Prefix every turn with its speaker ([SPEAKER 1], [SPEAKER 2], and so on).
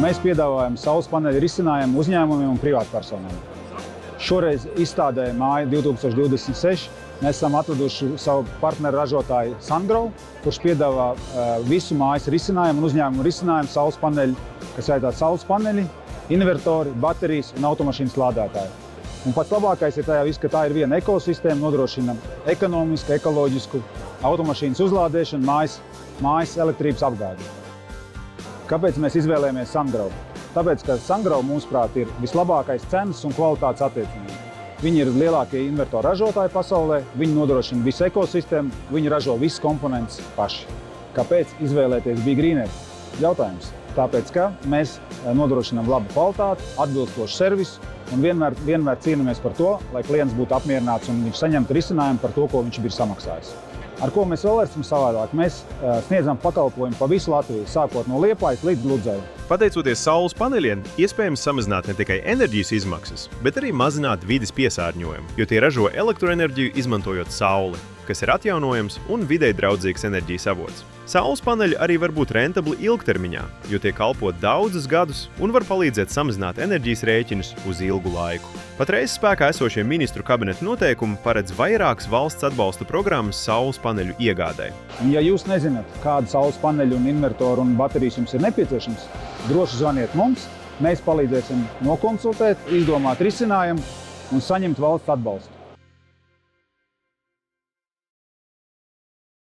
[SPEAKER 1] Mēs piedāvājam saules paneļu risinājumu uzņēmumiem un privātpersonām. Šoreiz izstādē Māja 2026 mēs esam atraduši savu partneru ražotāju Sungrow, kurš piedāvā visu mājas risinājumu un uzņēmumu risinājumu saules paneļu, kas ir saules paneļi, invertori, baterijas un automašīnas lādētāji. Un pats labākais ir tajā viss, ka tā ir viena ekosistēma, nodrošina ekonomisku, ekoloģisku automašīnas uzlādēšanu, mājas elektrības apgādi. Kāpēc mēs izvēlējāmies Sungrow? Tāpēc, ka Sungrow, mūsuprāt, ir vislabākais cenas un kvalitātes attiecinājums. Viņi ir lielākie invertoru ražotāji pasaulē, viņi nodrošina visu ekosistēmu, viņi ražo visas komponentes paši. Kāpēc izvēlēties BeGreener? Jautājums. Tāpēc, ka mēs nodrošinām labu kvalitāti, atbilstošu servisu un vienmēr cīnāmies par to, lai klients būtu apmierināts un viņš saņemtu risinājumu par to, ko viņš ir samaksājis. Ar ko mēs vēl esam savādāk? Mēs sniedzam pakalpojumu pa visu Latviju, sākot no Liepājas līdz Ludzei.
[SPEAKER 2] Pateicoties saules paneļiem, iespējams samazināt ne tikai enerģijas izmaksas, bet arī mazināt vides piesārņojumu, jo tie ražo elektroenerģiju izmantojot sauli, kas ir atjaunojams un videi draudzīgs enerģijas avots. Saules paneļi arī var būt rentabli ilgtermiņā, jo tie kalpo daudzus gadus un var palīdzēt samazināt enerģijas rēķinus uz ilgu laiku. Patreiz spēkā esošie ministru kabineta noteikumi paredz vairākas valsts atbalsta programmas saules paneļu iegādai.
[SPEAKER 1] Un ja jūs nezināt, kādu saules paneļu un invertoru un baterijas jums ir nepieciešams, droši zvaniet mums, mēs palīdzēsim nokonsultēt, izdomāt risinājumu un saņemt valsts atbalstu.